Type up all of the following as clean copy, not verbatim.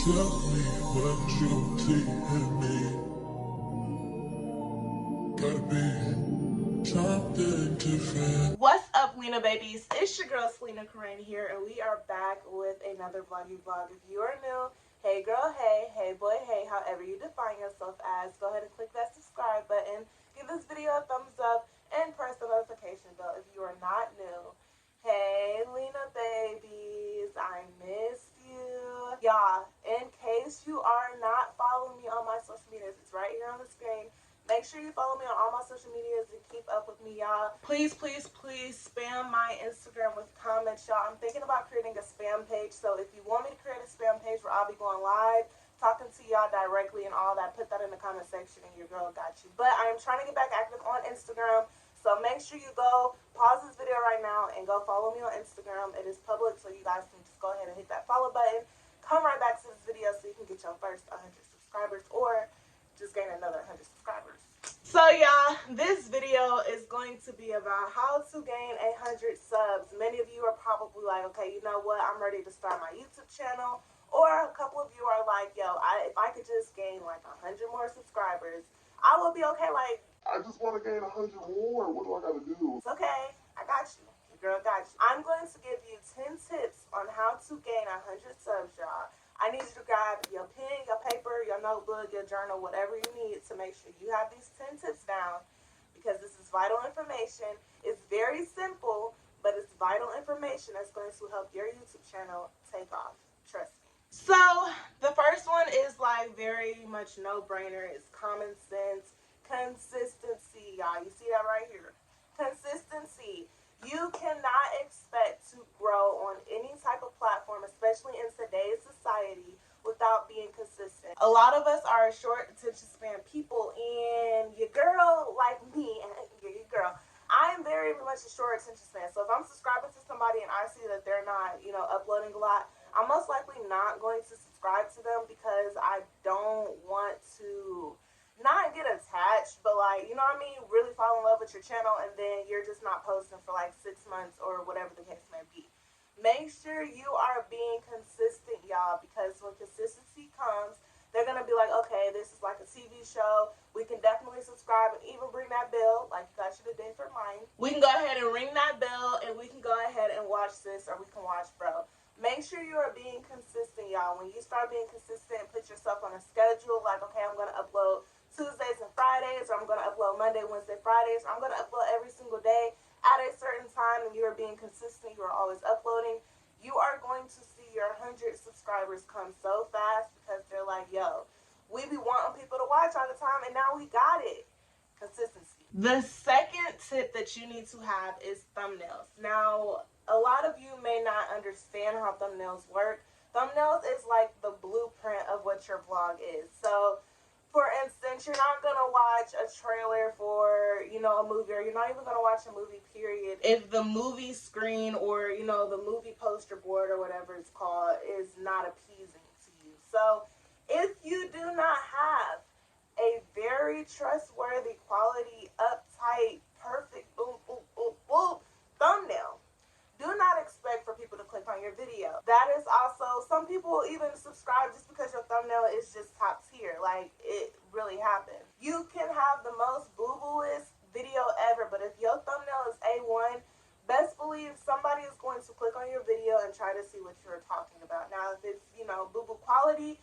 Tell me what you see in me. Gotta be something different. What's up, Lena babies? It's your girl Selena Coren here, and we are back with another vlog. If you are new, hey girl, hey boy, hey, however you define yourself as, go ahead and click that subscribe button, give this video a thumbs up, and press the notification bell if you are not new. Hey Lena babies, I missed you. Y'all, in case you are not following me on my social medias, it's right here on the screen. Make sure you follow me on all my social medias and keep up with me, y'all. Please spam my Instagram with comments, y'all. I'm thinking about creating a spam page, so if you want me to create a spam page where I'll be going live, talking to y'all directly and all that, put that in the comment section and your girl got you. But I am trying to get back active on Instagram, so make sure you go pause this video right now and go follow me on Instagram. It is public, so you guys can just go ahead and hit that follow button. Come right back to this video so you can get your first 100 subscribers or just gain another 100 subscribers. So y'all, this video is going to be about how to gain 100 subs. Many of you are probably like, okay, you know what, I'm ready to start my YouTube channel. Or a couple of you are like, yo, if I could just gain like 100 more subscribers, I will be okay. Like, I just want to gain 100 more. What do I gotta do? it's okay, I got you. Your girl got you. I'm going to give you 10 tips on how to gain 100 subs, y'all. I need you to grab your pen, your paper, your notebook, your journal, whatever you need to make sure you have these 10 tips down, because this is vital information. It's very simple, but it's vital information that's going to help your YouTube channel take off. Trust me. So the first one is like very much no-brainer. It's common sense. Consistency, y'all. You see that right here? Consistency. You cannot expect to grow on any type of platform, especially in today's society, without being consistent. A lot of us are short attention span people, and your girl, like me, your girl, I am very much a short attention span. So if I'm subscribing to somebody and I see that they're not, uploading a lot, I'm most likely not going to subscribe to them, because I don't want to not get attached, but like, you know what I mean, really fall in love with your channel, and then you're just not posting for like 6 months or whatever the case may be. Make sure you are being consistent, y'all, because when consistency comes, they're gonna be like, okay, this is like a TV show, we can definitely subscribe and even ring that bell like you guys should have did for mine. We can go ahead and ring that bell, and we can go ahead and watch this, or we can watch bro. Make sure you are being consistent, y'all. When you start being consistent, put yourself on a schedule, like, okay, I'm gonna upload Tuesdays and Fridays, or I'm going to upload Monday, Wednesday, Fridays, or I'm going to upload every single day at a certain time, and you are being consistent, you are always uploading, you are going to see your 100 subscribers come so fast, because they're like, yo, we be wanting people to watch all the time, and now we got it. Consistency. The second tip that you need to have is thumbnails. Now, a lot of you may not understand how thumbnails work. Thumbnails is like the blueprint of what your vlog is. So, for instance, you're not going to watch a trailer for, a movie, or you're not even going to watch a movie, period, if the movie screen or, the movie poster board or whatever it's called is not appeasing to you. So if you do not have a very trustworthy, quality, uptight, perfect, boom, boom, boom, boom, thumbnail, do not expect for people to click on your video. That is also, some people even subscribe just because your thumbnail is just top tier. Like, it really happens. You can have the most boo-booest video ever, but if your thumbnail is A1, best believe somebody is going to click on your video and try to see what you're talking about. Now, if it's, boo-boo quality,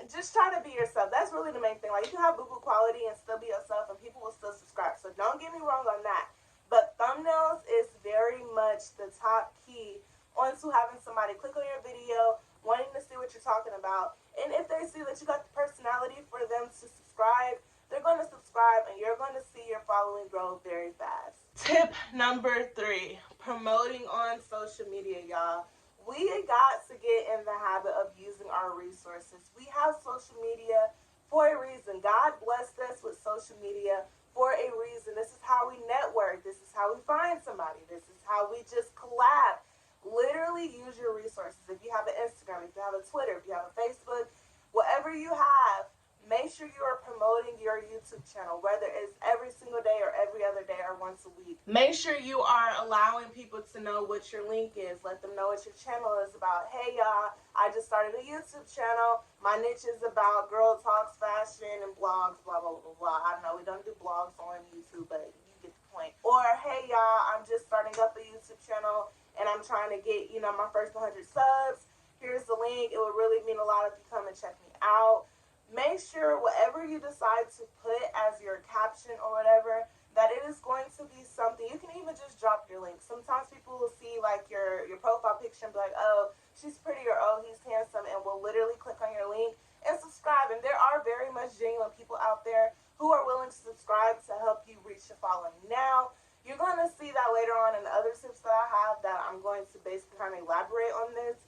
just try to be yourself. That's really the main thing. Like, you can have boo-boo quality and still be yourself, and people will still subscribe. So don't get me wrong on that. But thumbnails is very much the top key onto having somebody click on your video, wanting to see what you're talking about. And if they see that you got the personality for them to subscribe, they're going to subscribe, and you're going to see your following grow very fast. Tip number 3, promoting on social media, y'all. We got to get in the habit of using our resources. We have social media for a reason. God blessed us with social media for a reason. This is how we network. This is how we find somebody. This is how we just collab. Literally use your resources. If you have an Instagram, if you have a Twitter, if you have a Facebook, whatever you have, make sure you are promoting your YouTube channel, whether it's every single day or every other day or once a week. Make sure you are allowing people to know what your link is. Let them know what your channel is about. Hey y'all, I just started a YouTube channel. My niche is about girl talks, fashion, and blogs, blah, blah, blah, blah. I don't know, we don't do blogs on YouTube, but you get the point. Or, hey y'all, I'm just starting up a YouTube channel and I'm trying to get, my first 100 subs. Here's the link. It would really mean a lot if you come and check me out. Make sure whatever you decide to put as your caption or whatever, that it is going to be something. You can even just drop your link. Sometimes people will see like your profile picture and be like, oh, she's pretty, or oh, he's handsome, and will literally click on your link and subscribe. And there are very much genuine people out there who are willing to subscribe to help you reach your following. Now, you're going to see that later on in the other tips that I have that I'm going to basically kind of elaborate on this.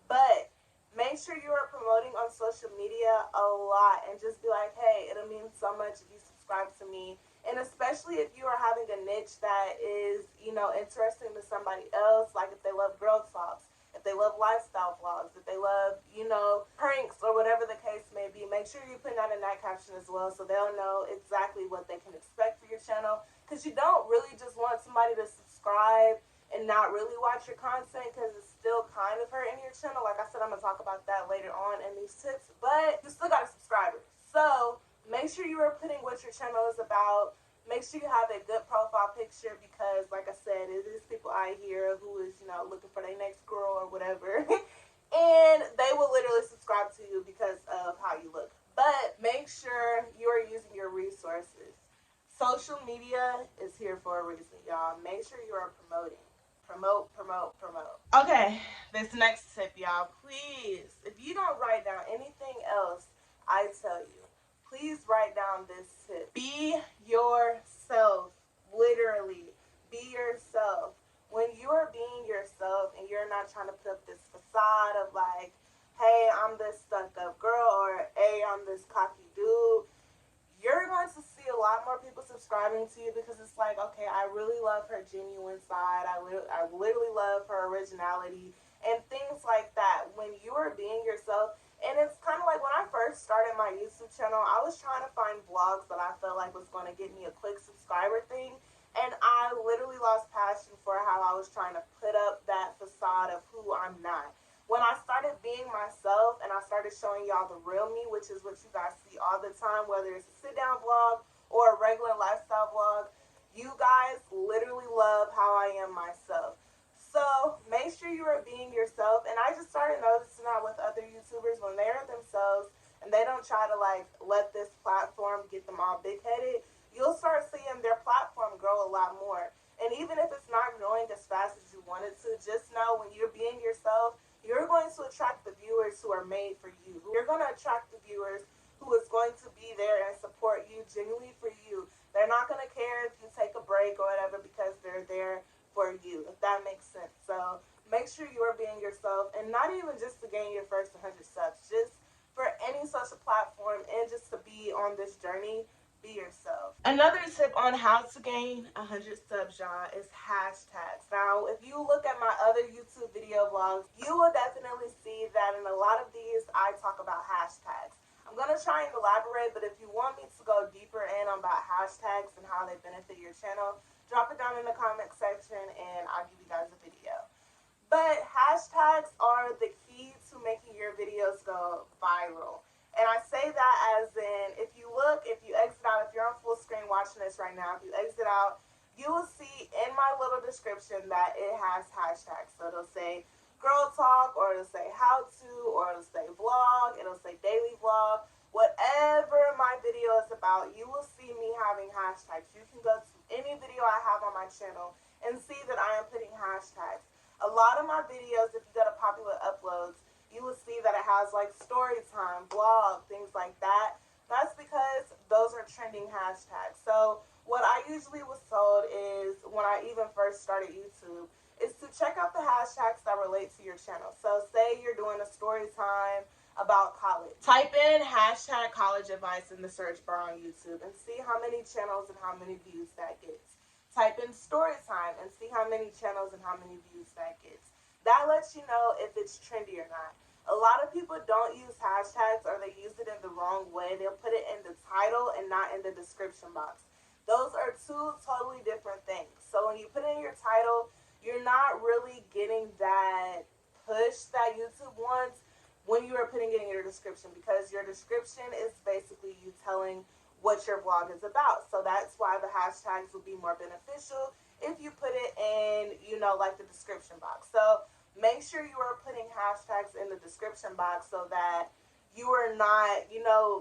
But make sure you are promoting on social media a lot and just be like, hey, it'll mean so much if you subscribe to me. And especially if you are having a niche that is, interesting to somebody else, like if they love girl talks, if they love lifestyle vlogs, if they love, pranks or whatever the case may be, make sure you put that in that caption as well so they'll know exactly what they can expect for your channel. Because you don't really just want somebody to subscribe and not really watch your content, because it's still kind of hurting your channel. Like I said, I'm going to talk about that later on in these tips, but you still got a subscriber. So make sure you are putting what your channel is about. Make sure you have a good profile picture, because like I said, it is people out here who is, looking for their next girl or whatever. And they will literally subscribe to you because of how you look. But make sure you are using your resources. Social media is here for a reason, y'all. Make sure you are promoting. Promote. Okay, this next tip, y'all. Please, if you don't write down anything else I tell you, please write down this tip. Be yourself. Literally. Be yourself. When you are being yourself and you're not trying to put up this facade of like, hey, I'm this stuck up girl, or hey, I'm this cocky dude, you're going to see a lot more people subscribing to you, because it's like, okay, I really love her genuine side. I literally love her originality and things like that. When you are being yourself, and it's kind of like when I first started my YouTube channel, I was trying to find vlogs that I felt like was going to get me a quick subscriber thing. And I literally lost passion for how I was trying to put up that facade of who I'm not. When I started being myself and I started showing y'all the real me, which is what you guys see all the time, whether it's a sit-down vlog or a regular lifestyle vlog, you guys literally love how I am myself. So make sure you are being yourself. And I just started noticing that with other YouTubers, when they are themselves and they don't try to like let this platform get them all big-headed, you'll start seeing their platform grow a lot more. And even if it's not growing as fast as you want it to, just know when you're being yourself, you're going to attract the viewers who are made for you. You're going to attract the viewers who is going to be there and support you genuinely for you. They're not going to care if you take a break or whatever, because they're there for you, if that makes sense. So make sure you are being yourself, and not even just to gain your first 100 subs, just for any social platform and just to be on this journey. Be yourself. Another tip on how to gain 100 subs, y'all, is hashtags. Now, if you look at my other YouTube video vlogs, you will definitely see that in a lot of these, I talk about hashtags. I'm going to try and elaborate, but if you want me to go deeper in on about hashtags and how they benefit your channel, drop it down in the comment section and I'll give you guys a video. But hashtags are the key to making your videos go viral. And I say that as in, if you exit out, if you're on full screen watching this right now, if you exit out, you will see in my little description that it has hashtags. So it'll say girl talk, or it'll say how to, or it'll say vlog, it'll say daily vlog. Whatever my video is about, you will see me having hashtags. You can go to any video I have on my channel and see that I am putting hashtags. A lot of my videos, if you go to popular uploads, you will see that it has like story time, blog, things like that. That's because those are trending hashtags. So what I usually was told is, when I even first started YouTube, is to check out the hashtags that relate to your channel. So say you're doing a story time about college. Type in hashtag college advice in the search bar on YouTube and see how many channels and how many views that gets. Type in story time and see how many channels and how many views that gets. That lets you know if it's trendy or not. A lot of people don't use hashtags, or they use it in the wrong way. They'll put it in the title and not in the description box. Those are two totally different things. So when you put in your title, you're not really getting that push that YouTube wants when you are putting it in your description, because your description is basically you telling what your vlog is about. So that's why the hashtags will be more beneficial if you put it in, like the description box. So make sure you are putting hashtags in the description box so that you are not,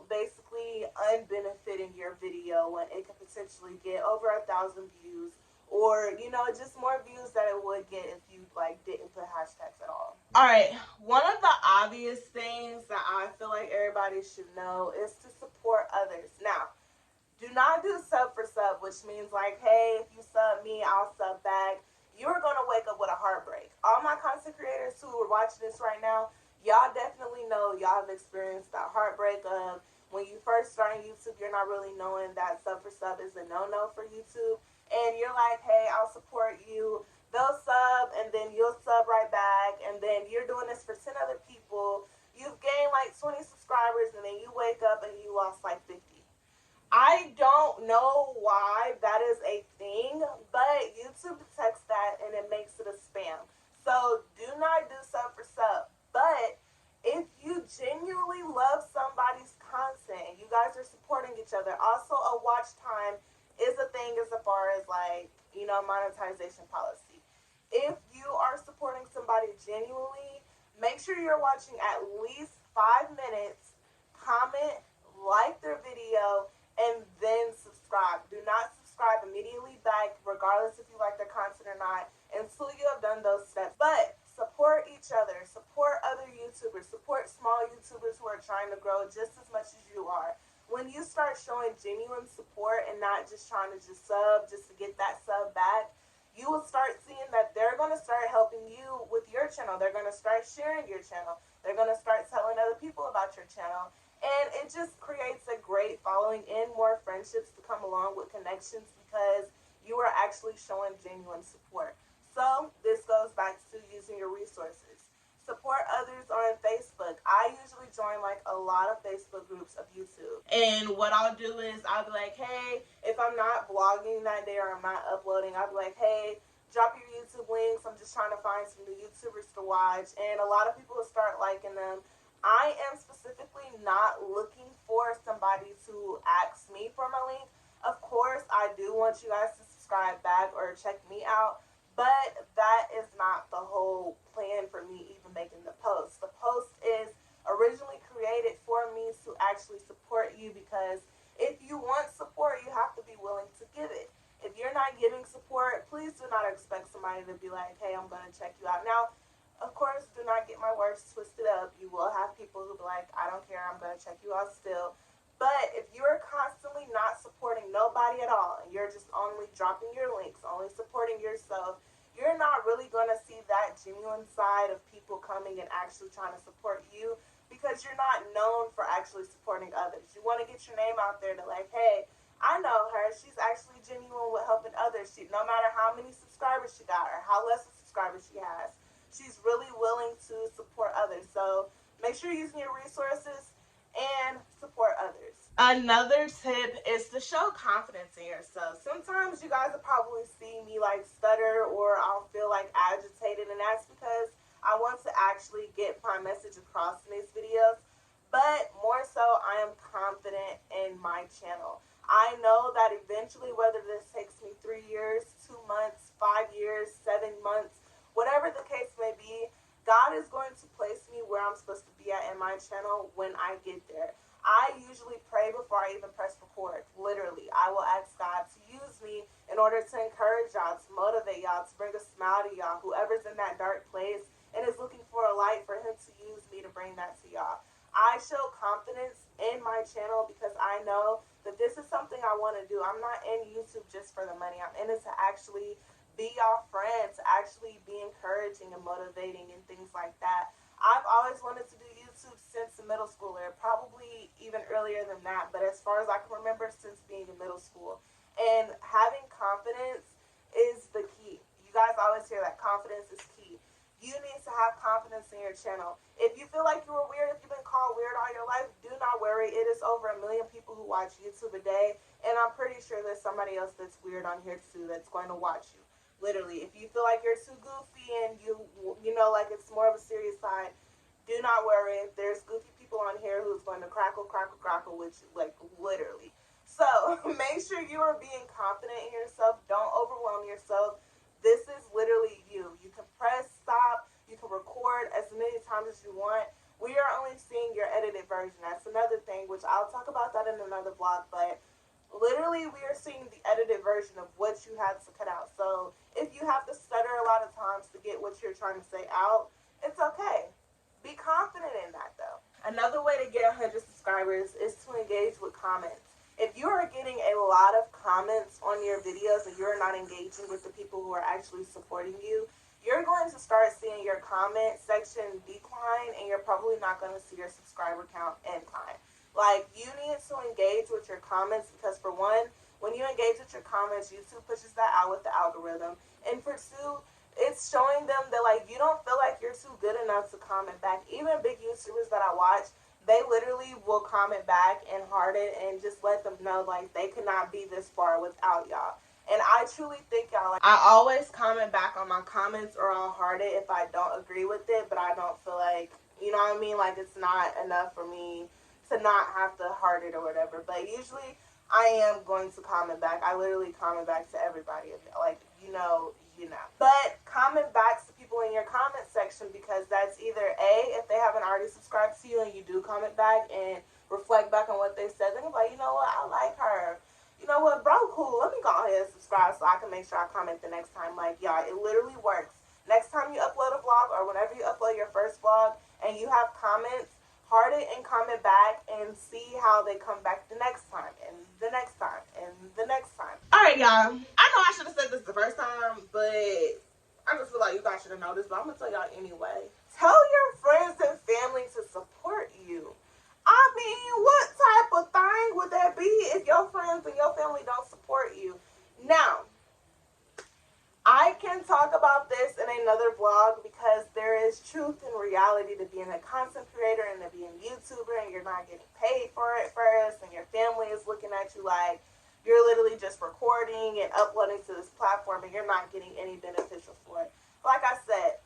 basically unbenefiting your video when it could potentially get over 1,000 views, or just more views that it would get if you didn't put hashtags at all. All right, one of the obvious things that I feel like everybody should know is to support others. Now, do not do sub for sub, which means hey, if you sub me, I'll sub back. You're gonna wake up with a heartbreak. All my content creators who are watching this right now, y'all definitely know y'all have experienced that heartbreak of when you first start on YouTube, you're not really knowing that sub for sub is a no-no for YouTube. And you're like, hey, I'll support you. They'll sub, and then you'll sub right back. And then you're doing this for 10 other people. You've gained 20 subscribers, and then you wake up and you lost 50. I don't know why that is a thing, but YouTube detects that and it makes it a spam. So do not do sub for sub. But if you genuinely love somebody's content, you guys are supporting each other. Also, a watch time is a thing as far as monetization policy. If you are supporting somebody genuinely, make sure you're watching at least 5 minutes, comment, like their video, and then subscribe. Do not subscribe immediately back, regardless if you like their content or not, until you have done those steps. But support each other, support other YouTubers, support small YouTubers who are trying to grow just as much as you are. When you start showing genuine support and not just trying to sub just to get that sub back, you will start seeing that they're going to start helping you with your channel. They're going to start sharing your channel. They're going to start telling other people about your channel. And it just creates a great following and more friendships to come along with connections, because you are actually showing genuine support. So this goes back to using your resources. Support others on Facebook. I usually join a lot of Facebook groups of YouTube. And what I'll do is I'll be like, hey, if I'm not vlogging that day or I'm not uploading, I'll be like, hey, drop your YouTube links. I'm just trying to find some new YouTubers to watch. And a lot of people will start liking them. I am specifically not looking for somebody to ask me for my link. Of course, I do want you guys to subscribe back or check me out, but that is not the whole plan for me even making the post. The post is originally created for me to actually support you, because if you want support, you have to be willing to give it. If you're not giving support, please do not expect somebody to be like, hey, I'm going to check you out. Now, of course, do not get my words twisted up. You will have people who be like, I don't care, I'm going to check you out still. But if you're constantly not supporting nobody at all, and you're just only dropping your links, only supporting yourself, you're not really going to see that genuine side of people coming and actually trying to support you, because you're not known for actually supporting others. You want to get your name out there to hey, I know her. She's actually genuine with helping others. No matter how many subscribers she got or how less subscribers she has, she's really willing to support others. So make sure you're using your resources and support others. Another tip is to show confidence in yourself. Sometimes you guys will probably see me stutter, or I'll feel agitated, and that's because I want to actually get my message across in these videos. But more so, I am confident in my channel. I know that eventually, whether this takes me 3 years, 2 months, 5 years, 7 months, whatever the case may be, God is going to place me where I'm supposed to be at in my channel when I get there. I usually pray before I even press record. Literally, I will ask God to use me in order to encourage y'all, to motivate y'all, to bring a smile to y'all, whoever's in that dark place and is looking for a light, for him to use me to bring that to y'all. I show confidence in my channel because I know that this is something I want to do. I'm not in YouTube just for the money. I'm in it to actually be y'all friends, to actually be encouraging and motivating and things like that. I've always wanted to do YouTube since the middle schooler, probably even earlier than that, but as far as I can remember, since being in middle school. And having confidence is the key. You guys always hear that confidence is key. You need to have confidence in your channel. If you feel like you were weird, if you've been called weird all your life, do not worry. It is over 1 million people who watch YouTube a day, and I'm pretty sure there's somebody else that's weird on here too that's going to watch you. Literally, if you feel like you're too goofy and you know, like it's more of a serious side, do not worry. There's goofy people on here who's going to crackle with you, like literally. So make sure you are being confident in yourself. Don't overwhelm yourself. This is literally you. You can press stop. You can record as many times as you want. We are only seeing your edited version. That's another thing, which I'll talk about that in another vlog. But literally, we are seeing the edited version of what you had to cut out. So if you have to stutter a lot of times to get what you're trying to say out, it's okay. Be confident in that, though. Another way to get 100 subscribers is to engage with comments. If you are getting a lot of comments on your videos and you're not engaging with the people who are actually supporting you, you're going to start seeing your comment section decline, and you're probably not going to see your subscriber count incline. Like, you need to engage with your comments because, for one, when you engage with your comments, YouTube pushes that out with the algorithm. And for two, it's showing them that, like, you don't feel like you're too good enough to comment back. Even big YouTubers that I watch, they literally will comment back and heart it and just let them know, like, they could not be this far without y'all. And I truly think y'all, like, I always comment back on my comments or I'll heart it if I don't agree with it, but I don't feel like, you know what I mean? Like, it's not enough for me to not have to heart it or whatever. But usually I am going to comment back. I literally comment back to everybody. Like, you know. But comment back to people in your comment section, because that's either A, if they haven't already subscribed to you and you do comment back and reflect back on what they said, they're like, you know what, I like her. You know what, bro, cool. Let me go ahead and subscribe so I can make sure I comment the next time. Like, y'all, it literally works. Next time you upload a vlog or whenever you upload your first vlog and you have comments, heart it and comment back and see how they come back the next time and the next time and the next time. Alright, y'all. I know I should have said this the first time, but I just feel like you guys should have known this, but I'm going to tell y'all anyway. Tell your friends and family to support you. I mean, what type of thing would that be if your friends and your family don't support you? Now, I can talk about this in another vlog because there is truth and reality to being a content creator and to being a YouTuber, and you're not getting paid for it first, and your family is looking at you like you're literally just recording and uploading to this platform and you're not getting any beneficial for it. Like I said,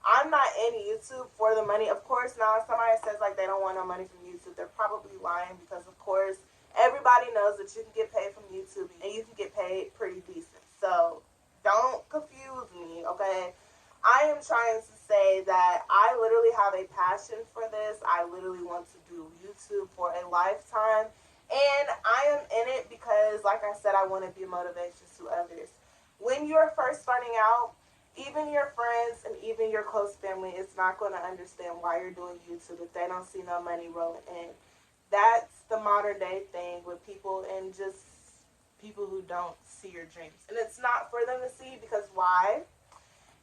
I'm not in YouTube for the money. Of course, now if somebody says like they don't want no money from YouTube, they're probably lying, because of course everybody knows that you can get paid from YouTube and you can get paid pretty decent. So don't confuse me, okay? I am trying to say that I literally have a passion for this. I literally want to do YouTube for a lifetime. And I am in it because, like I said, I want to be a motivation to others. When you're first starting out, even your friends and even your close family is not going to understand why you're doing YouTube if they don't see no money rolling in. That's the modern day thing with people and just people who don't see your dreams. And it's not for them to see, because why?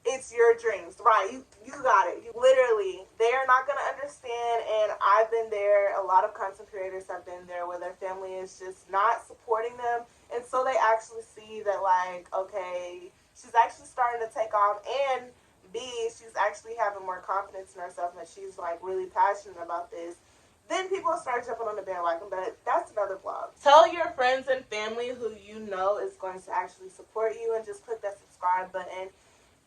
It's your dreams, right? You got it. Literally, they're not going to understand, and I've been there. A lot of content creators have been there where their family is just not supporting them, and so they actually see that, like, okay, she's actually starting to take off, and B, she's actually having more confidence in herself, and she's, like, really passionate about this. Then people start jumping on the bandwagon, but that's another vlog. Tell your friends and family who you know is going to actually support you, and just click that subscribe button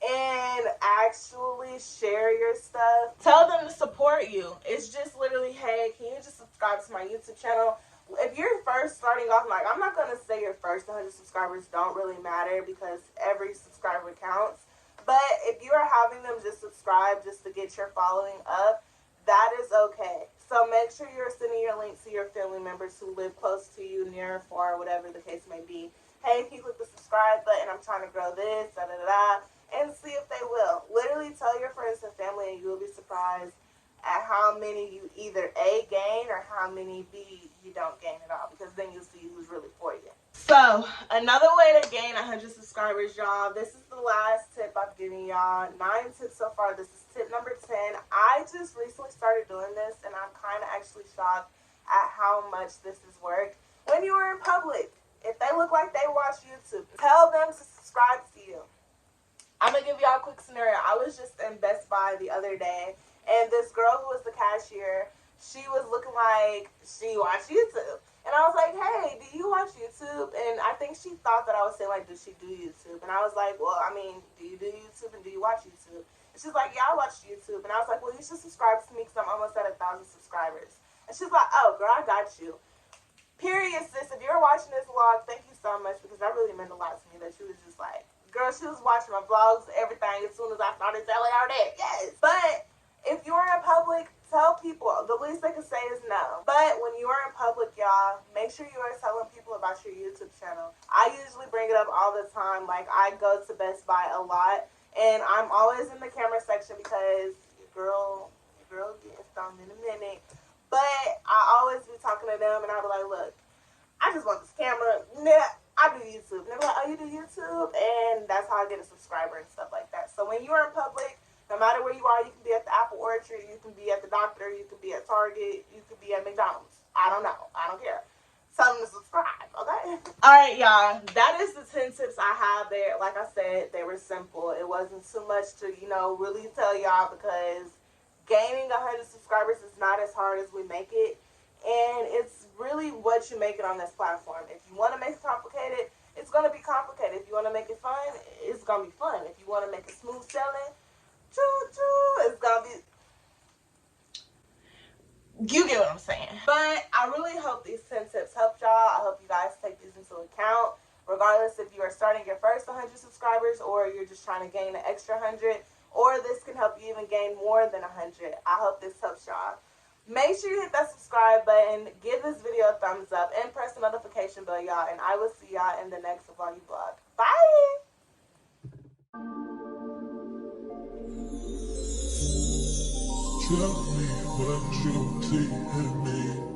and actually share your stuff. Tell them to support you. It's just literally, hey, can you just subscribe to my YouTube channel? If you're first starting off, like, I'm not going to say your first 100 subscribers don't really matter, because every subscriber counts. But if you are having them just subscribe just to get your following up, that is okay. So make sure you're sending your link to your family members who live close to you, near, far, whatever the case may be. Hey, can you click the subscribe button? I'm trying to grow this, da-da-da-da. And see if they will. Literally tell your friends and family, and you will be surprised at how many you either A, gain, or how many B, you don't gain at all. Because then you'll see who's really for you. So, another way to gain 100 subscribers, y'all. This is the last tip I've given y'all. 9 tips so far. This is tip number 10. I just recently started doing this, and I'm kind of actually shocked at how much this is work. When you are in public, if they look like they watch YouTube, tell them to subscribe to you. I'm going to give y'all a quick scenario. I was just in Best Buy by the other day, and this girl who was the cashier, she was looking like she watched YouTube. And I was like, hey, do you watch YouTube? And I think she thought that I was saying, like, does she do YouTube? And I was like, well, I mean, do you do YouTube and do you watch YouTube? And she's like, yeah, I watch YouTube. And I was like, well, you should subscribe to me because I'm almost at 1,000 subscribers. And she's like, oh, girl, I got you. Period, sis. If you're watching this vlog, thank you so much because that really meant a lot to me that she was just like, girl, she was watching my vlogs, everything, as soon as I started selling her that. Yes. But if you're in public, tell people. The least they can say is no. But when you are in public, y'all, make sure you are telling people about your YouTube channel. I usually bring it up all the time. Like, I go to Best Buy a lot, and I'm always in the camera section because your girl getting filmed in a minute. But I always be talking to them, and I'll be like, look, I just want this camera. Nah, I do YouTube. And they're like, oh, you do YouTube? And that's how I get a subscriber and stuff like that. So when you are in public, no matter where you are, you can be at the Apple Orchard, you can be at the doctor, you can be at Target, you can be at McDonald's. I don't know. I don't care. Tell them to subscribe, okay? All right, y'all. That is the 10 tips I have there. Like I said, they were simple. It wasn't too much to, really tell y'all because gaining 100 subscribers is not as hard as we make it. And it's really what you make it on this platform. If you want to make it complicated, it's going to be complicated. If you want to make it fun, it's going to be fun. If you want to make it smooth sailing, it's gonna be, you get what I'm saying. But I really hope these 10 tips helped y'all. I hope you guys take these into account, regardless if you are starting your first 100 subscribers or you're just trying to gain an extra 100, or this can help you even gain more than 100. I hope this helps y'all. Make sure you hit that subscribe button, give this video a thumbs up, and press the notification bell, y'all, and I will see y'all in the next vloggy vlog. Bye! Tell me what you see in me.